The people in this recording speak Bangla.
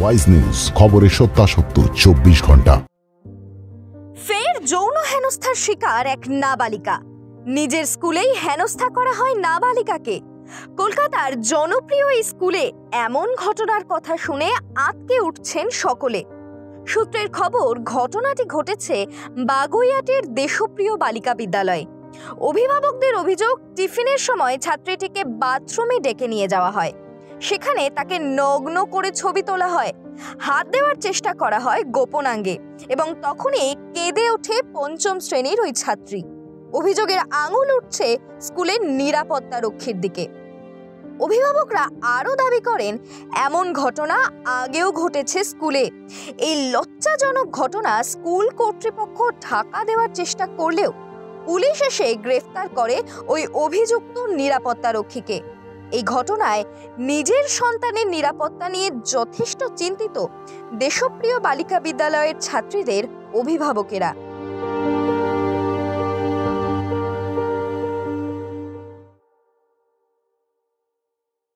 ওয়াইজ নিউজ, খবরের সত্যাসত্য 24 ঘন্টা। ফের যৌন হেনস্থার শিকার এক নাবালিকা। নিজের স্কুলেই হেনস্থা করা হয় নাবালিকাকে। কলকাতার জনপ্রিয় এই স্কুলে এমন ঘটনার কথা শুনে আঁতকে উঠছেন সকলে। সূত্রের খবর, ঘটনাটি ঘটেছে বাগুইআটির দেশপ্রিয় বালিকা বিদ্যালয়ে। অভিভাবকদের অভিযোগ, টিফিনের সময় ছাত্রীটিকে বাথরুমে ডেকে নিয়ে যাওয়া হয়। সেখানে তাকে নগ্ন করে ছবি তোলা হয়, হাত দেওয়ার চেষ্টা করা হয় গোপনাঙ্গে, এবং তখনই কেঁদে ওঠে পঞ্চম শ্রেণীর ওই ছাত্রী। অভিযোগের আঙুল উঠছে স্কুলের নিরাপত্তা রক্ষীর দিকে। অভিভাবকরা আরও দাবি করেন, এমন ঘটনা আগেও ঘটেছে স্কুলে। এই লজ্জাজনক ঘটনা স্কুল কর্তৃপক্ষ ঢাকা দেওয়ার চেষ্টা করলেও পুলিশ এসে গ্রেফতার করে ওই অভিযুক্ত নিরাপত্তা রক্ষীকে। এই ঘটনায় নিজের সন্তানের নিরাপত্তা নিয়ে যথেষ্ট চিন্তিত দেশপ্রিয় বালিকা বিদ্যালয়ের ছাত্রীদের অভিভাবকেরা।